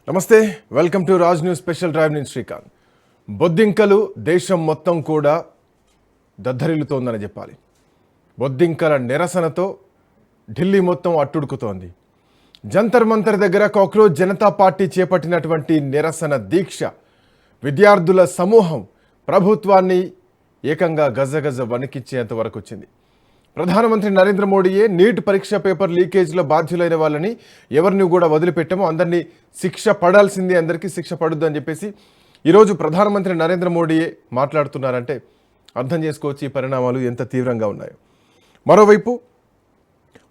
నమస్తే, welcome to Raj news special drive. నేను శ్రీకాంత్. బొద్దింకలు దేశం మొత్తం కూడా దద్దరిల్లుతోందని చెప్పాలి. బొద్దింకల నిరసనతో ఢిల్లీ మొత్తం అట్టుడుకుతోంది. జంతర్ మంతర్ దగ్గర కాక్రోచ్ జనతా పార్టీ చేపట్టినటువంటి నిరసన దీక్ష విద్యార్థుల సమూహం ప్రభుత్వాన్ని ఏకంగా గజగజ వణికించేంత వరకు వచ్చింది. ప్రధానమంత్రి నరేంద్ర మోడీయే నీట్ పరీక్ష పేపర్ లీకేజ్లో బాధ్యులైన వాళ్ళని ఎవరిని కూడా వదిలిపెట్టమో, అందరినీ శిక్ష పడాల్సిందే, అందరికీ శిక్ష పడుద్దు అని చెప్పేసి ఈరోజు ప్రధానమంత్రి నరేంద్ర మోడీయే మాట్లాడుతున్నారంటే అర్థం చేసుకోవచ్చు ఈ పరిణామాలు ఎంత తీవ్రంగా ఉన్నాయో. మరోవైపు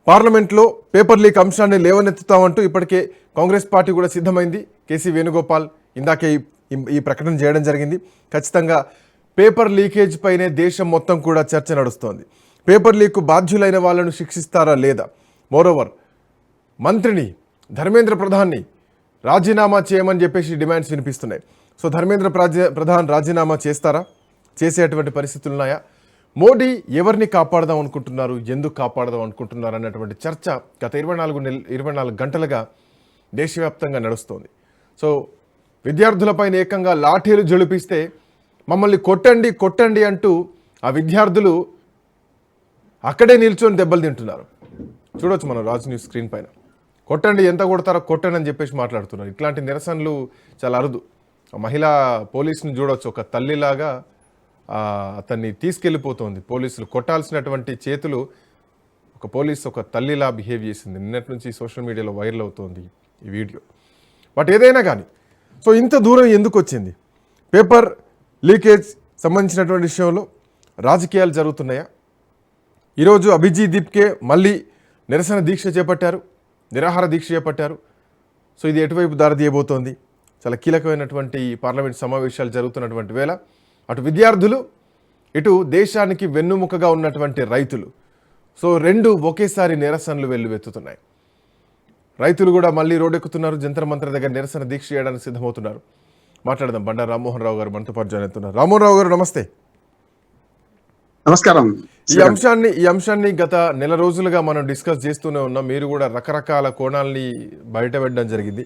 పార్లమెంట్లో పేపర్ లీక్ అంశాన్ని లేవనెత్తుతామంటూ ఇప్పటికే కాంగ్రెస్ పార్టీ కూడా సిద్ధమైంది. కేసీ వేణుగోపాల్ ఇందాకే ఈ ప్రకటన చేయడం జరిగింది. ఖచ్చితంగా పేపర్ లీకేజ్ పైనే దేశం మొత్తం కూడా చర్చ నడుస్తోంది. పేపర్ లీక్ బాధ్యులైన వాళ్ళను శిక్షిస్తారా లేదా? మోరోవర్ మంత్రిని ధర్మేంద్ర ప్రధాన్ని రాజీనామా చేయమని చెప్పేసి డిమాండ్స్ వినిపిస్తున్నాయి. సో ధర్మేంద్ర ప్రధాన్ రాజీనామా చేస్తారా? చేసేటువంటి పరిస్థితులు ఉన్నాయా? మోడీ ఎవరిని కాపాడదాం అనుకుంటున్నారు, ఎందుకు కాపాడదాం అనుకుంటున్నారు అన్నటువంటి చర్చ గత 24 గంటలుగా దేశవ్యాప్తంగా నడుస్తోంది. సో విద్యార్థులపైన ఏకంగా లాఠీలు జొలిపిస్తే మమ్మల్ని కొట్టండి కొట్టండి అంటూ ఆ విద్యార్థులు అక్కడే నిల్చొని దెబ్బలు తింటున్నారు. చూడొచ్చు మనం రాజ్ న్యూస్ స్క్రీన్ పైన. కొట్టండి, ఎంత కొడతారో కొట్టండి అని చెప్పేసి మాట్లాడుతున్నారు. ఇట్లాంటి నిరసనలు చాలా అరుదు. మహిళా పోలీసుని చూడవచ్చు, ఒక తల్లిలాగా అతన్ని తీసుకెళ్ళిపోతుంది. పోలీసులు కొట్టాల్సినటువంటి చేతులు ఒక పోలీసు ఒక తల్లిలా బిహేవ్ చేసింది. నిన్నటి నుంచి సోషల్ మీడియాలో వైరల్ అవుతోంది ఈ వీడియో. బట్ ఏదైనా కానీ సో ఇంత దూరం ఎందుకు వచ్చింది? పేపర్ లీకేజ్ సంబంధించినటువంటి విషయంలో రాజకీయాలు జరుగుతున్నాయా? ఈరోజు అభిజీ దీప్కే మళ్ళీ నిరసన దీక్ష చేపట్టారు, నిరాహార దీక్ష చేపట్టారు. సో ఇది ఎటువైపు దారి తీయబోతోంది? చాలా కీలకమైనటువంటి పార్లమెంట్ సమావేశాలు జరుగుతున్నటువంటి వేళ అటు విద్యార్థులు, ఇటు దేశానికి వెన్నుముకగా ఉన్నటువంటి రైతులు, సో రెండు ఒకేసారి నిరసనలు వెల్లువెత్తుతున్నాయి. రైతులు కూడా మళ్ళీ రోడ్డెక్కుతున్నారు, జంతర్ మంతర్ దగ్గర నిరసన దీక్ష చేయడానికి సిద్ధమవుతున్నారు. మాట్లాడదాం. బండారు రామ్మోహన్ రావు గారు మనతో పాటు జాయిన్ అవుతున్నారు. రామ్మోహన్ రావు గారు నమస్తే. నమస్కారం. ఈ అంశాన్ని గత నెల రోజులుగా మనం డిస్కస్ చేస్తూనే ఉన్నాం. మీరు కూడా రకరకాల కోణాలని బయటపెట్టడం జరిగింది.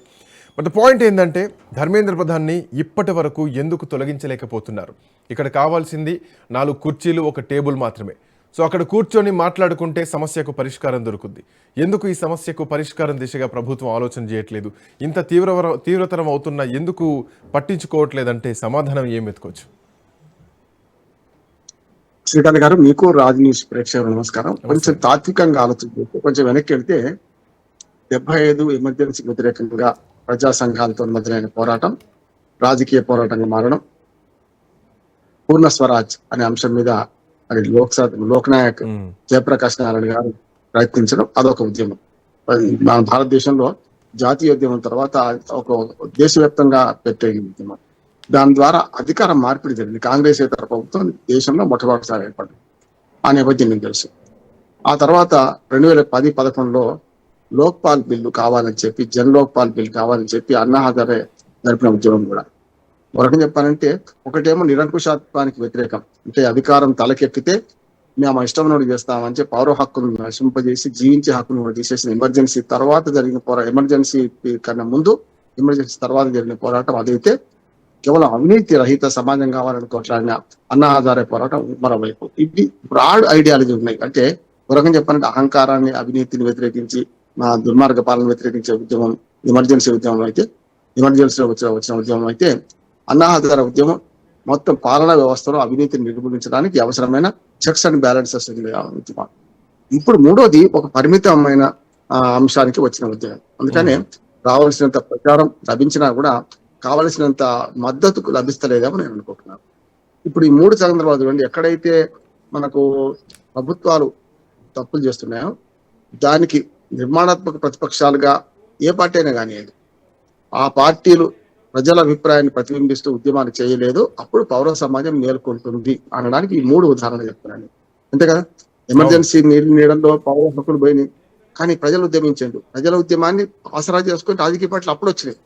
బట్ పాయింట్ ఏంటంటే ధర్మేంద్ర ప్రధాన్ని ఇప్పటి వరకు ఎందుకు తొలగించలేకపోతున్నారు? ఇక్కడ కావాల్సింది 4 కుర్చీలు, ఒక టేబుల్ మాత్రమే. సో అక్కడ కూర్చొని మాట్లాడుకుంటే సమస్యకు పరిష్కారం దొరుకుద్ది. ఎందుకు ఈ సమస్యకు పరిష్కారం దిశగా ప్రభుత్వం ఆలోచన చేయట్లేదు? ఇంత తీవ్రతరం అవుతున్నా ఎందుకు పట్టించుకోవట్లేదంటే సమాధానం ఏం వెతుకోవచ్చు? శ్రీకాంత్ గారు, మీకు రాజ్ న్యూస్ ప్రేక్షకులు నమస్కారం. కొంచెం తాత్వికంగా ఆలోచించి కొంచెం వెనక్కి వెళ్తే 75 ఎమర్జెన్సీ వ్యతిరేకంగా ప్రజా సంఘాలతో మొదలైన పోరాటం రాజకీయ పోరాటంగా మారడం, పూర్ణ స్వరాజ్ అనే అంశం మీద అది లోక్నాయక్ జయప్రకాష్ నారాయణ గారు ప్రయత్నించడం, అదొక ఉద్యమం. మన భారతదేశంలో జాతీయోద్యమం తర్వాత ఒక దేశవ్యాప్తంగా పెట్టే ఉద్యమం. దాని ద్వారా అధికార మార్పిడి జరిగింది. కాంగ్రెస్ ఇతర ప్రభుత్వం దేశంలో మొట్టమొదటిసారి ఏర్పడింది. ఆ నేపథ్యం మీకు తెలుసు. ఆ తర్వాత 2010-11లో లోక్పాల్ బిల్లు కావాలని చెప్పి, జన్ లోక్పాల్ బిల్లు కావాలని చెప్పి అన్నా హజారే జరిపిన ఉద్యమం కూడా. ఒక రకం చెప్పాలంటే ఒకటేమో నిరంకుశత్వానికి వ్యతిరేకం, అంటే అధికారం తలకెక్కితే మేము ఇష్టం చేస్తామని చెప్పి పౌర హక్కును నశింపజేసి జీవించే హక్కును కూడా తీసేసిన ఎమర్జెన్సీ తర్వాత జరిగిన ఎమర్జెన్సీ కన్నా ముందు ఎమర్జెన్సీ తర్వాత జరిగిన పోరాటం అదైతే కేవలం అవినీతి రహిత సమాజం కావాలని కొట్లాడిన అన్నా హజారే పోరాటం మరోవైపు. ఇవి బ్రాడ్ ఐడియాలజీ ఉన్నాయి. అంటే ఒక రకం చెప్పాలంటే అహంకారాన్ని, అవినీతిని వ్యతిరేకించి దుర్మార్గ పాలన వ్యతిరేకించే ఉద్యమం ఎమర్జెన్సీ ఉద్యమం అయితే, ఎమర్జెన్సీలో వచ్చిన ఉద్యమం అయితే, అన్నా హజారే ఉద్యమం మొత్తం పాలనా వ్యవస్థలో అవినీతిని నిర్మూలించడానికి అవసరమైన చెక్స్ అండ్ బ్యాలెన్సెస్ ఉద్యమం. ఇప్పుడు మూడోది ఒక పరిమితమైన అంశానికి వచ్చిన ఉద్యమం. అందుకనే రావాల్సినంత ప్రచారం లభించినా కూడా కావలసినంత మద్దతు లభిస్తలేదేమో నేను అనుకుంటున్నాను. ఇప్పుడు ఈ 3 సందర్భాలు చూడండి. ఎక్కడైతే మనకు ప్రభుత్వాలు తప్పులు చేస్తున్నాయో దానికి నిర్మాణాత్మక ప్రతిపక్షాలుగా ఏ పార్టీ అయినా కానివ్వండి, ఆ పార్టీలు ప్రజల అభిప్రాయాన్ని ప్రతిబింబిస్తూ ఉద్యమాలు చేయలేదు, అప్పుడు పౌర సమాజం మేల్కొంటుంది అనడానికి ఈ 3 ఉదాహరణలు చెప్తున్నాను. అంతే కదా. ఎమర్జెన్సీ నీడల్లో పౌర హక్కులు పోయినాయి, కానీ ప్రజలు ఉద్యమించండు. ప్రజల ఉద్యమాన్ని ఆసరా చేసుకుని రాజకీయ పార్టీలు అప్పుడు వచ్చినాయి.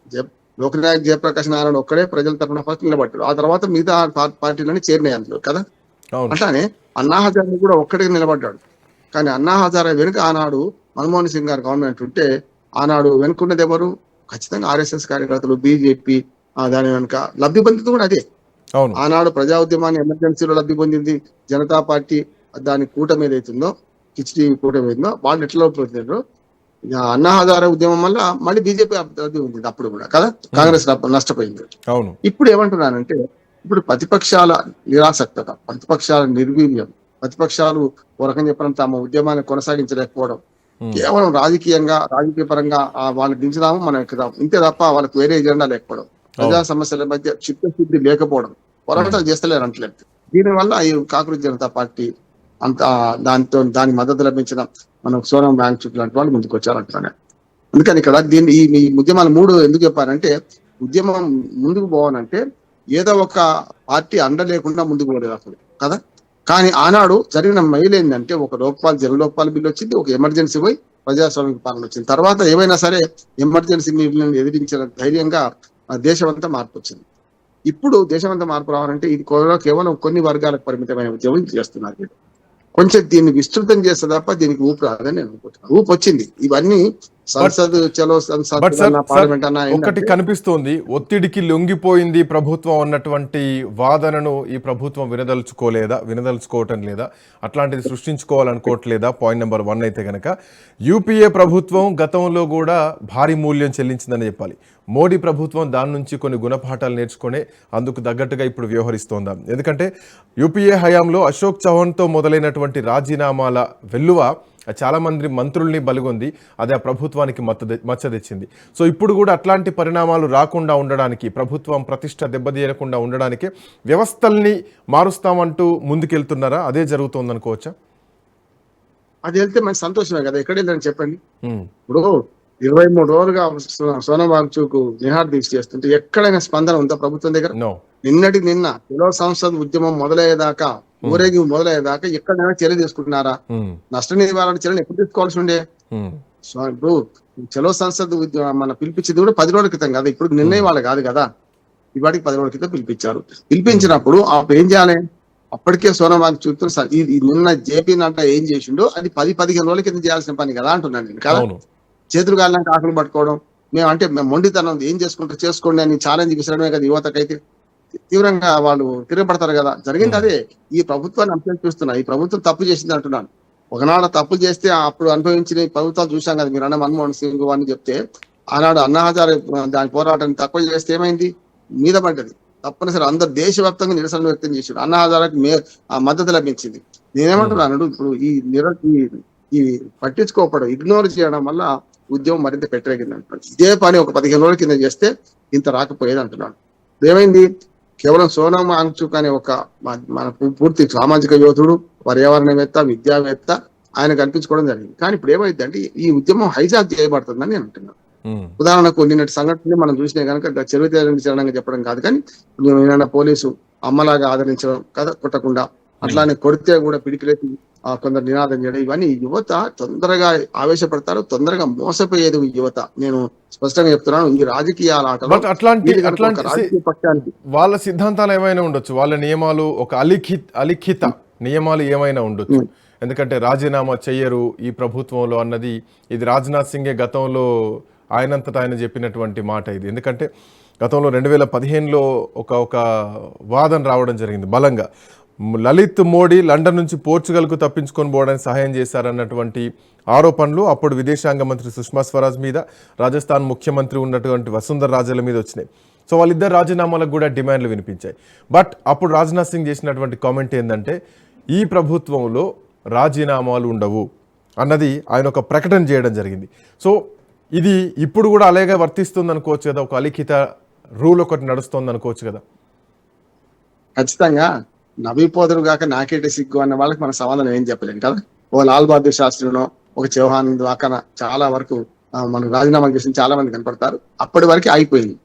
లోక్నాయక్ జయప్రకాష్ నారాయణ ఒక్కడే ప్రజల తరఫున ఫస్ట్ నిలబడ్డాడు. ఆ తర్వాత మిగతా పార్టీలని చేరినాయి అందులో కదా. అట్లానే అన్నా హజారే కూడా ఒక్కడే నిలబడ్డాడు. కానీ అన్నా హజారే వెనుక ఆనాడు మన్మోహన్ సింగ్ గారు గవర్నమెంట్ ఉంటే ఆనాడు వెనుకున్నది ఎవరు? ఖచ్చితంగా ఆర్ఎస్ఎస్ కార్యకర్తలు, బీజేపీ దాని వెనుక లబ్ధి పొందింది కూడా అదే. అవును. ఆనాడు ప్రజా ఉద్యమాన్ని ఎమర్జెన్సీలో లబ్ధి పొందింది జనతా పార్టీ. దాని కూటమి ఏదైతుందో, కిచిడి కూటమి ఏదైతుందో వాళ్ళు ఎట్లా పొందారు. అన్నా హజారే ఉద్యమం వల్ల మళ్ళీ బీజేపీ లబ్ధి పొందింది అప్పుడు కూడా కదా, కాంగ్రెస్ నష్టపోయింది. అవును. ఇప్పుడు ఏమంటున్నానంటే, ఇప్పుడు ప్రతిపక్షాల నిరాసక్తత, ప్రతిపక్షాల నిర్వీర్యం, ప్రతిపక్షాలు ఒక రకం చెప్పడం తమ ఉద్యమాన్ని కొనసాగించలేకపోవడం, కేవలం రాజకీయ పరంగా వాళ్ళు దించుదాము మనం ఎక్కుదాము ఇంతే తప్ప వాళ్ళకి వేరే ఎజెండా లేకపోవడం, ప్రజా సమస్యల మధ్య చిత్తశుద్ధి లేకపోవడం, పోరాటాలు చేస్తలేరు అంటలేదు. దీనివల్ల ఈ కాంగ్రెస్ జనతా పార్టీ అంత దాని మద్దతు లభించిన మనం సోనం బ్యాంక్ చుట్టూ లాంటి వాళ్ళు ముందుకు వచ్చారంటున్నాను. అందుకని ఇక్కడ దీన్ని ఈ ఉద్యమాలు 3 ఎందుకు చెప్పారంటే, ఉద్యమం ముందుకు పోవాలంటే ఏదో ఒక పార్టీ అండ లేకుండా ముందుకు పోలేదు అసలు కదా. కానీ ఆనాడు జరిగిన మైలు ఏంటంటే, ఒక జనలోక్పాల్ బిల్లు వచ్చింది, ఒక ఎమర్జెన్సీ పోయి ప్రజాస్వామిక పాలన వచ్చింది. తర్వాత ఏమైనా సరే ఎమర్జెన్సీ బిల్లులను ఎదిరించిన ధైర్యంగా దేశమంతా మార్పు వచ్చింది. ఇప్పుడు దేశమంతా మార్పు రావాలంటే ఇది కేవలం కొన్ని వర్గాలకు పరిమితమైన ఉద్యమం చేస్తున్నారు. కొంచెం దీన్ని విస్తృతం చేస్తే తప్ప దీనికి ఊపు రాదని నేను అనుకుంటున్నాను. ఊపు వచ్చింది. ఇవన్నీ సంసద్ చలో సంసద్ పార్లమెంట్ అన్న ఒకటి కనిపిస్తోంది, ఒత్తిడికి లొంగిపోయింది ప్రభుత్వం అన్నటువంటి వాదనను ఈ ప్రభుత్వం వినదలుచుకోవటం లేదా, అట్లాంటిది సృష్టించుకోవాలనుకోవట్లేదా? పాయింట్ నెంబర్ 1 అయితే కనుక యూపీఏ ప్రభుత్వం గతంలో కూడా భారీ మూల్యం చెల్లించిందని చెప్పాలి. మోడీ ప్రభుత్వం దాని నుంచి కొన్ని గుణపాఠాలు నేర్చుకునే అందుకు తగ్గట్టుగా ఇప్పుడు వ్యవహరిస్తోందా? ఎందుకంటే యూపీఏ హయాంలో అశోక్ చౌహాన్తో మొదలైనటువంటి రాజీనామాల వెల్లువ చాలా మంది మంత్రుల్ని బలిగొంది. అది ఆ ప్రభుత్వానికి మచ్చ తెచ్చింది. సో ఇప్పుడు కూడా అట్లాంటి పరిణామాలు రాకుండా ఉండడానికి, ప్రభుత్వం ప్రతిష్ట దెబ్బతీయకుండా ఉండడానికి వ్యవస్థల్ని మారుస్తామంటూ ముందుకెళ్తున్నారా? అదే జరుగుతోంది అనుకోవచ్చా? అది వెళ్తే మంచి సంతోషమే కదా. ఎక్కడ వెళ్ళని చెప్పండి. ఇప్పుడు 23 రోజులుగా సోనం వాంగ్చుక్ నిహార్ దీక్ష చేస్తుంటే ఎక్కడైనా స్పందన ఉందా ప్రభుత్వం దగ్గర? నిన్న చలో సంసద్ ఉద్యమం మొదలయ్యేదాకా, ఊరేగింపు మొదలయ్యేదాకా ఎక్కడైనా చర్య తీసుకుంటున్నారా? నష్ట నివారణ చర్యలు ఎప్పుడు తీసుకోవాల్సి ఉండే? ఇప్పుడు చలో సంసద్ మన పిలిపించింది కూడా 10 రోజుల క్రితం కదా. ఇప్పుడు నిర్ణయం వాళ్ళు కాదు కదా, ఇవాటికి 10 రోజుల క్రితం పిలిపించారు. పిలిపించినప్పుడు అప్పుడు ఏం చేయాలి? అప్పటికే సోనం వాంగ్చుక్ నిన్న జేపీ నడ్డా ఏం చేసిండో అది 10-15 రోజుల కింద చేయాల్సిన పని కదా అంటున్నాను నేను కదా. చేతులు కాళ్ళకి ఆకులు పట్టుకోవడం, మేము మొండితనం ఏం చేసుకోండి అని ఛాలెంజ్ విసరడమే కదా యువతకైతే. తీవ్రంగా వాళ్ళు తిరగబడతారు కదా. జరిగింది అదే. ఈ ప్రభుత్వాన్ని అనుసరిస్తున్నా, ఈ ప్రభుత్వం తప్పు చేసింది అంటున్నాను. ఒకనాడు తప్పు చేస్తే అప్పుడు అనుభవించిన ప్రభుత్వాలు చూసాం కదా. మీరు అన్న మన్మోహన్ సింగ్ అని చెప్తే, ఆనాడు అన్నా హజారే దాని పోరాటాన్ని తక్కువ చేస్తే ఏమైంది? మీద పడ్డది. తప్పనిసరి అందరు దేశవ్యాప్తంగా నిరసన వ్యక్తం చేశారు. అన్నా హజారేకి మద్దతు లభించింది. నేనేమంటున్నాను, ఇప్పుడు ఈ పట్టించుకోకపోవడం, ఇగ్నోర్ చేయడం వల్ల ఉద్యమం మరింత పెట్టరేగింది అంటున్నాడు. ఇదే పని ఒక 15 రోజుల కింద చేస్తే ఇంత రాకపోయేది అంటున్నాడు. ఏమైంది? కేవలం సోనం వాంగ్చుక్ అనే ఒక మన పూర్తి సామాజిక యోధుడు, పర్యావరణవేత్త, విద్యావేత్త ఆయన కనిపించుకోవడం జరిగింది. కానీ ఇప్పుడు ఏమైందంటే ఈ ఉద్యమం హైజాక్ చేయబడుతుందని నేను అంటున్నాను. ఉదాహరణకు నిన్నటి సంఘటనని మనం చూసినా కనుక చెరువుతీరంగా చెప్పడం కాదు, కానీ ఏమైనా పోలీసు అమ్మలాగా ఆదరించడం కదా, కొట్టకుండా అట్లానే కొడితే కూడా పిడికిలేసి కొందరు నినాదం చేయడం, ఇవన్నీ యువత తొందరగా ఆవేశపడతారు, తొందరగా మోసపోయేది యువత. నేను స్పష్టంగా చెప్తున్నాను. ఈ రాజకీయాల ఆటలో రాజకీయ పక్షానికి వాళ్ళ సిద్ధాంతాలు ఏమైనా ఉండొచ్చు, వాళ్ళ నియమాలు ఒక అలిఖిత నియమాలు ఏమైనా ఉండొచ్చు. ఎందుకంటే రాజీనామా చెయ్యరు ఈ ప్రభుత్వంలో అన్నది, ఇది రాజ్నాథ్ సింగే గతంలో ఆయనంతటా ఆయన చెప్పినటువంటి మాట ఇది. ఎందుకంటే గతంలో 2015లో ఒక వాదన రావడం జరిగింది బలంగా. లలిత్ మోడీ లండన్ నుంచి పోర్చుగల్కు తప్పించుకొని పోవడానికి సహాయం చేశారన్నటువంటి ఆరోపణలు అప్పుడు విదేశాంగ మంత్రి సుష్మా స్వరాజ్ మీద, రాజస్థాన్ ముఖ్యమంత్రి ఉన్నటువంటి వసుంధర రాజేల మీద వచ్చినాయి. సో వాళ్ళిద్దరు రాజీనామాలకు కూడా డిమాండ్లు వినిపించాయి. బట్ అప్పుడు రాజ్నాథ్ సింగ్ చేసినటువంటి కామెంట్ ఏంటంటే, ఈ ప్రభుత్వంలో రాజీనామాలు ఉండవు అన్నది ఆయన ఒక ప్రకటన చేయడం జరిగింది. సో ఇది ఇప్పుడు కూడా అలాగే వర్తిస్తుంది అనుకోవచ్చు కదా, ఒక అలిఖిత రూల్ ఒకటి నడుస్తుంది అనుకోవచ్చు కదా. ఖచ్చితంగా నవ్విపోదురు కాక నాకేటి సిగ్గు అన్న వాళ్ళకి మన సమాధానం ఏం చెప్పలేము కదా. ఓ లాల్ బహదూర్ శాస్త్రినో, ఒక చౌహాన్ దాకా చాలా వరకు మనకు రాజీనామాలు చేసిన చాలా మంది కనపడతారు. అప్పటి వరకు అయిపోయింది.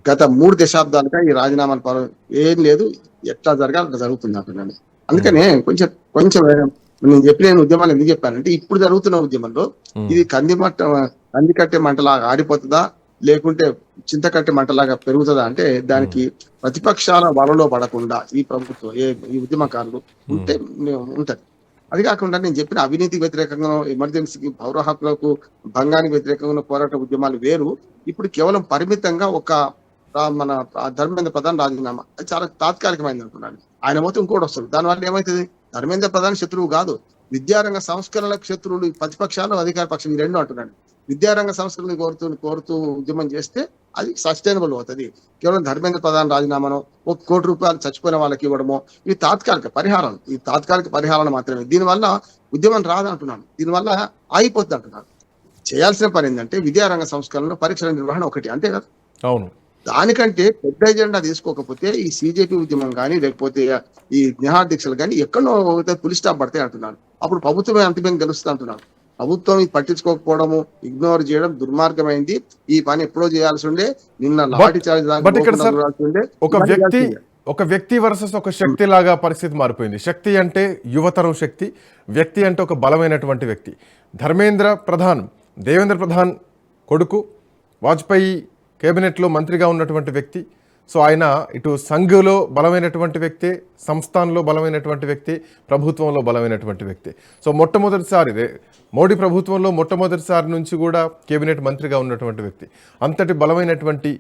గత 3 దశాబ్దాలుగా ఈ రాజీనామాల ఏం లేదు, ఎట్లా జరగాలి అట్లా జరుగుతుంది అంటున్నాను. అందుకనే కొంచెం నేను చెప్పిన ఉద్యమాలు ఎందుకు చెప్పానంటే, ఇప్పుడు జరుగుతున్న ఉద్యమంలో ఇది కంది కట్టే మంటలాగా ఆడిపోతుందా, లేకుంటే చింతకట్టె మంటలాగా పెరుగుతుందా అంటే, దానికి ప్రతిపక్షాల వలలో పడకుండా ఈ ప్రభుత్వం ఈ ఉద్యమకారులు ఉంటే ఉంటది. అది కాకుండా నేను చెప్పిన అవినీతికి వ్యతిరేకంగా, ఎమర్జెన్సీకి, పౌర హక్కులకు భంగానికి వ్యతిరేకంగా పోరాట ఉద్యమాలు వేరు. ఇప్పుడు కేవలం పరిమితంగా ఒక మన ధర్మేంద్ర ప్రధాన్ రాజీనామా అది చాలా తాత్కాలికమైంది అంటున్నాను. ఆయన మొత్తం ఇంకోటి వస్తుంది. దానివల్ల ఏమవుతుంది? ధర్మేంద్ర ప్రధాన్ శత్రువు కాదు, విద్యారంగ సంస్కరణలకు శత్రువులు ప్రతిపక్షాలు, అధికార పక్షం ఈ రెండు అంటున్నాను. విద్యారంగ సంస్కరణని కోరుతూ ఉద్యమం చేస్తే అది సస్టైనబుల్ అవుతుంది. కేవలం ధర్మేంద్ర ప్రధాన్ రాజీనామానో, ₹1 కోటి చచ్చిపోయిన వాళ్ళకి ఇవ్వడమో ఇవి తాత్కాలిక పరిహారం. ఈ తాత్కాలిక పరిహారాలు మాత్రమే. దీనివల్ల ఉద్యమం రాదు అంటున్నాను, దీనివల్ల ఆగిపోతుంది అంటున్నాను. చేయాల్సిన పని ఏంటంటే విద్యారంగ సంస్కరణలో పరీక్షల నిర్వహణ ఒకటి, అంతే కదా. అవును. దానికంటే పెద్ద ఎజెండా తీసుకోకపోతే ఈ సిజేపీ ఉద్యమం కానీ, లేకపోతే ఈ నిహార్ దీక్షలు కానీ ఎక్కడో పులి స్టాప్ పడతాయి అంటున్నాను. అప్పుడు ప్రభుత్వమే అంతిమంగా గెలుస్తుంది అంటున్నాను. ప్రభుత్వం ఇది పట్టించుకోకపోవడము, ఇగ్నోర్ చేయడం దుర్మార్గమైంది. ఈ పని ఎప్పుడో చేయాల్సి ఉండే, నిన్న లాఠీ చార్జ్ బట్ ఇక్కడ సార్ ఒక వ్యక్తి వర్సెస్ ఒక శక్తి లాగా పరిస్థితి మారిపోయింది. శక్తి అంటే యువతరం శక్తి, వ్యక్తి అంటే ఒక బలమైనటువంటి వ్యక్తి. ధర్మేంద్ర ప్రధాన్, దేవేంద్ర ప్రధాన్ కొడుకు, వాజ్పేయి కేబినెట్లో మంత్రిగా ఉన్నటువంటి వ్యక్తి. సో ఆయన ఇటు సంఘ్లో బలమైనటువంటి వ్యక్తి, సంస్థాన్లో బలమైనటువంటి వ్యక్తి, ప్రభుత్వంలో బలమైనటువంటి వ్యక్తి. సో మొట్టమొదటిసారి మోడీ ప్రభుత్వంలో మొట్టమొదటిసారి నుంచి కూడా కేబినెట్ మంత్రిగా ఉన్నటువంటి వ్యక్తి. అంతటి బలమైనటువంటి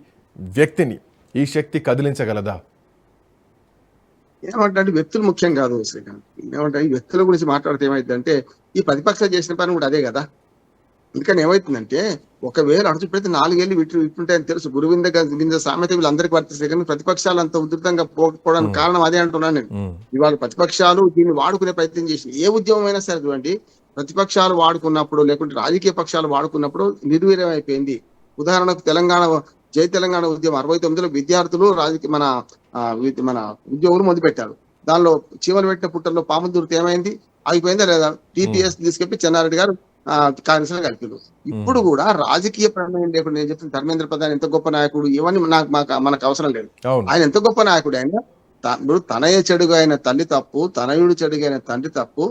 వ్యక్తిని ఈ శక్తి కదిలించగలదా? ఏమంటే వ్యక్తులు ముఖ్యం కాదు శ్రీకాంత్. ఏమంటే ఈ వ్యక్తుల గురించి మాట్లాడితే ఏమైందంటే ఈ ప్రతిపక్షాలు చేసిన పని కూడా అదే కదా. అందుకని ఏమవుతుందంటే ఒకవేళ అడుచు పెడితే 4 ఏళ్ళు విట్టుంటాయని తెలుసు. గురువింద గింజ సామెత వీళ్ళందరికీ వర్తిస్తాయి. కానీ ప్రతిపక్షాలు అంత ఉధృతంగా పోకపోవడానికి కారణం అదే అంటున్నాను నేను. ఇవాళ ప్రతిపక్షాలు దీన్ని వాడుకునే ప్రయత్నం చేసి ఏ ఉద్యమం అయినా సరే చూడండి, ప్రతిపక్షాలు వాడుకున్నప్పుడు లేకుంటే రాజకీయ పక్షాలు వాడుకున్నప్పుడు నిర్వీర్యం అయిపోయింది. ఉదాహరణకు జై తెలంగాణ ఉద్యమం 69లో విద్యార్థులు మన ఉద్యోగులు మొదలుపెట్టారు. దానిలో చీమలు పెట్టిన పుట్టల్లో పాములు దూరితే ఏమైంది? ఆగిపోయిందా లేదా? టీపీఎస్ తీసుకెళ్లి చెన్నారెడ్డి గారు కాంగ్రెస్ లో కలిపారు. ఇప్పుడు కూడా రాజకీయ ప్రమేయం లేకుండా నేను చెప్తున్న ధర్మేంద్ర ప్రధాన్ ఎంత గొప్ప నాయకుడు ఇవన్నీ మనకు అవసరం లేదు. ఆయన ఎంత గొప్ప నాయకుడు అయినా తనయ చెడుగా అయిన తల్లి తప్పు, తనయుడు చెడుగా అయిన తండ్రి తప్పు,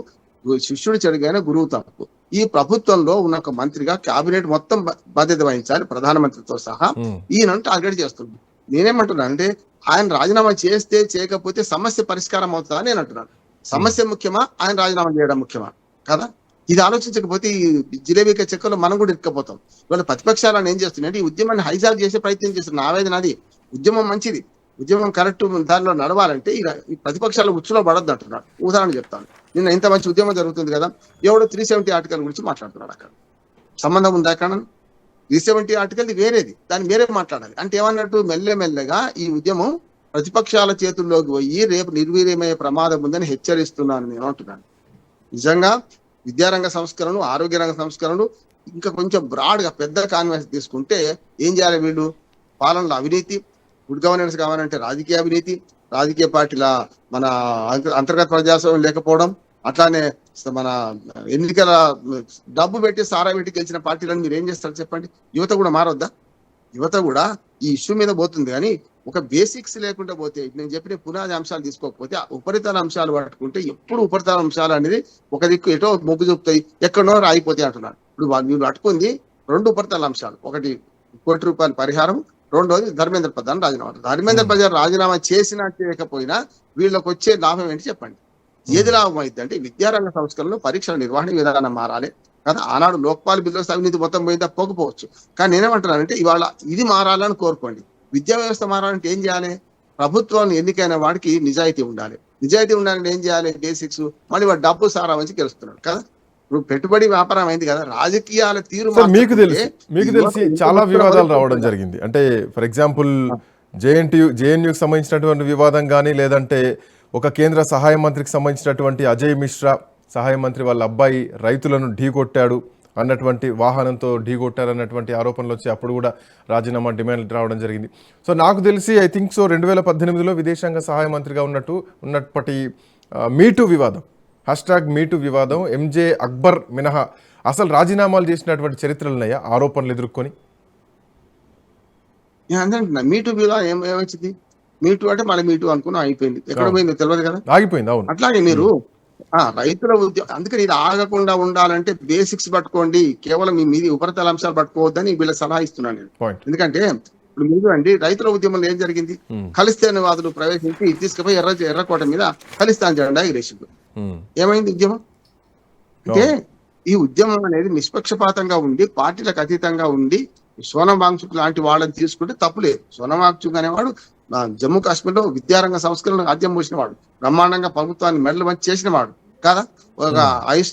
శిష్యుడు చెడుగా అయిన గురువు తప్పు. ఈ ప్రభుత్వంలో ఉన్న ఒక మంత్రిగా కేబినెట్ మొత్తం బాధ్యత వహించాలి, ప్రధానమంత్రితో సహా. ఈయన టార్గెట్ చేస్తుంది. నేనేమంటున్నాను అంటే ఆయన రాజీనామా చేస్తే చేయకపోతే సమస్య పరిష్కారం అవుతుందా నేను అంటున్నాను. సమస్య ముఖ్యమా, ఆయన రాజీనామా చేయడం ముఖ్యమా కదా? ఇది ఆలోచించకపోతే ఈ జిలేబీక చెక్కలో మనం కూడా ఇరుక్కపోతాం. ఇవాళ ప్రతిపక్షాలను ఏం చేస్తున్నాయంటే ఈ ఉద్యమాన్ని హైజాక్ చేసే ప్రయత్నం చేస్తున్నారు. నా ఆవేదన అది. ఉద్యమం మంచిది, ఉద్యమం కరెక్ట్ దానిలో నడవాలంటే ఈ ప్రతిపక్షాల ఉచ్చులో పడద్దు అంటున్నాడు. ఉదాహరణ చెప్తాను. నిన్న ఇంత మంచి ఉద్యమం జరుగుతుంది కదా, ఎవడో 370 ఆర్టికల్ గురించి మాట్లాడుతున్నాడు. అక్కడ సంబంధం ఉందా? అక్కడ 370 ఆర్టికల్ వేరేది, దాన్ని వేరే మాట్లాడాలి. అంటే ఏమన్నట్టు మెల్లమెల్లగా ఈ ఉద్యమం ప్రతిపక్షాల చేతుల్లోకి పోయి రేపు నిర్వీర్యమయ్యే ప్రమాదం ఉందని హెచ్చరిస్తున్నాను నేను అంటున్నాను. నిజంగా విద్యారంగ సంస్కరణలు, ఆరోగ్య రంగ సంస్కరణలు ఇంకా కొంచెం బ్రాడ్ గా పెద్ద కాన్వాస్ తీసుకుంటే ఏం చేయాలి? వీళ్ళు పాలనలో అవినీతి, గుడ్ గవర్నెన్స్ కావాలంటే రాజకీయ అవినీతి, రాజకీయ పార్టీల మన అంతర్గత ప్రజాస్వామ్యం లేకపోవడం, అట్లానే మన ఎన్నికల డబ్బు పెట్టి సారా పెట్టి గెలిచిన పార్టీలను మీరు ఏం చేస్తారు చెప్పండి? యువత కూడా మారొద్దా? యువత కూడా ఈ ఇష్యూ మీద పోతుంది. కానీ ఒక బేసిక్స్ లేకుండా పోతే, నేను చెప్పిన పునాది అంశాలు తీసుకోకపోతే, ఉపరితల అంశాలు పట్టుకుంటే ఎప్పుడు ఉపరితల అంశాలు అనేది ఒక దిక్కు ఎటో మొగ్గు చూపుతాయి, ఎక్కడో రాయిపోతాయి అంటున్నారు. ఇప్పుడు వీళ్ళు పట్టుకుంది 2 ఉపరితల అంశాలు. ఒకటి ₹1 కోటి పరిహారం, రెండోది ధర్మేంద్ర ప్రధాన్ రాజీనామా. ధర్మేంద్ర ప్రధాన్ రాజీనామా చేసినా చేయకపోయినా వీళ్ళకి వచ్చే లాభం ఏంటి చెప్పండి? ఏది లాభం అయింది అంటే విద్యారంగ సంస్కరణలో పరీక్షల నిర్వహణ విధానం మారాలి కదా. ఆనాడు లోక్పాల్ బిల్లు అవినీతి మొత్తం పోయిందా? పోకపోవచ్చు. కానీ నేనేమంటున్నానంటే ఇవాళ ఇది మారాలని కోరుకోండి. విద్యా వ్యవస్థ మారాలంటే ఏం చేయాలి? ప్రభుత్వం ఎన్నికైన వాడికి నిజాయితీ ఉండాలి. నిజాయితీ ఉండాలంటే ఏం చేయాలి? బేసిక్స్. మళ్ళీ వాడు డబ్బు సారా మంచి గెలుస్తున్నాడు కదా. ఇప్పుడు పెట్టుబడి వ్యాపారం అయింది కదా. రాజకీయాల తీరు మీకు తెలిసి చాలా వివాదాలు రావడం జరిగింది. అంటే ఫర్ ఎగ్జాంపుల్ జేఎన్యూకి సంబంధించినటువంటి వివాదం కానీ, లేదంటే ఒక కేంద్ర సహాయ మంత్రికి సంబంధించినటువంటి అజయ్ మిశ్రా సహాయ మంత్రి వాళ్ళ అబ్బాయి రైతులను ఢీకొట్టాడు అన్నటువంటి, వాహనంతో ఢీకొట్టారు అన్నటువంటి ఆరోపణలు వచ్చి అప్పుడు కూడా రాజీనామా డిమాండ్ రావడం జరిగింది. సో నాకు తెలిసి ఐ థింక్ సో 2018లో విదేశాంగ సహాయ మంత్రిగా ఉన్నప్పటి మీటూ వివాదం, #మీటూ వివాదం, ఎంజే అక్బర్ మినహా అసలు రాజీనామాలు చేసినటువంటి చరిత్రలు ఉన్నాయా ఆరోపణలు ఎదుర్కొని? మీటూ వివాదం ఏమొచ్చింది? మీటూ అంటే మళ్ళీ మీటూ అనుకున్నా అయిపోయింది. ఎక్కడ పోయిందో తెలియదు కదా, ఆగిపోయింది. అవును. అట్లాగే మీరు రైతుల ఉద్యోగం, అందుకని ఇది ఆగకుండా ఉండాలంటే బేసిక్స్ పట్టుకోండి, కేవలం మీ మీది ఉపరితల అంశాలు పట్టుకోవద్దని వీళ్ళ సలహా ఇస్తున్నాను నేను. ఎందుకంటే ఇప్పుడు మీరు అండి రైతుల ఉద్యమంలో ఏం జరిగింది? ఖలిస్తాన్వాదులు ప్రవేశించి తీసుకుపోయి ఎర్రకోట మీద ఖలిస్తాన్ జెండా ఎగిరేసింది. ఏమైంది ఉద్యమం? అంటే ఈ ఉద్యమం అనేది నిష్పక్షపాతంగా ఉండి పార్టీలకు అతీతంగా ఉండి సోనం వాంగ్చుక్ లాంటి వాళ్ళని తీసుకుంటే తప్పులేదు. సోనం వాంగ్చుక్ అనేవాడు జమ్మూ కాశ్మీర్ లో విద్యారంగ సంస్కరణకు ఆద్యం పోసిన వాడు, బ్రహ్మాండంగా ప్రభుత్వాన్ని మెడలు మంచి చేసిన వాడు కదా. ఒక ఐస్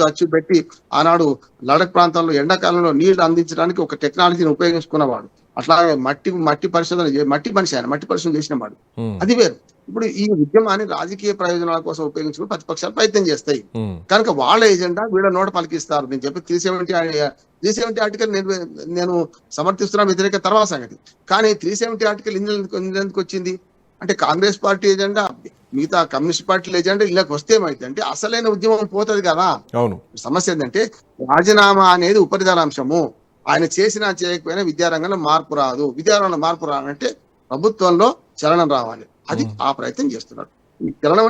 అచ్చు పెట్టి ఆనాడు లడక్ ప్రాంతంలో ఎండాకాలంలో నీళ్లు అందించడానికి ఒక టెక్నాలజీని ఉపయోగించుకున్నవాడు. అట్లాగే మట్టి పరిశోధన మట్టి పరిశోధన చేసిన వాడు. అది వేరు. ఇప్పుడు ఈ ఉద్యమాన్ని రాజకీయ ప్రయోజనాల కోసం ఉపయోగించుకుని ప్రతిపక్షాలు ప్రయత్నం చేస్తాయి కనుక వాళ్ళ ఏజెండా వీళ్ళ నోట పలికిస్తారు. నేను చెప్పి 370 ఆర్టికల్ నేను సమర్థిస్తున్నా, వ్యతిరేక తర్వాత సంగతి. కానీ 370 ఆర్టికల్ ఎందుకు వచ్చింది అంటే కాంగ్రెస్ పార్టీ ఏజెండా మిగతా కమ్యూనిస్ట్ పార్టీల ఏజెండా ఇళ్ళకి వస్తే ఏమైంది అంటే అసలైన ఉద్యమం పోతుంది కదా. అవును. సమస్య ఏంటంటే రాజీనామా అనేది ఉపరితల అంశము. ఆయన చేసినా చేయకపోయినా విద్యారంగంలో మార్పు రాదు. విద్యారంగంలో మార్పు రావాలంటే ప్రభుత్వంలో చలనం రావాలి. అది ఆ ప్రయత్నం చేస్తున్నారు. ఈ చలనం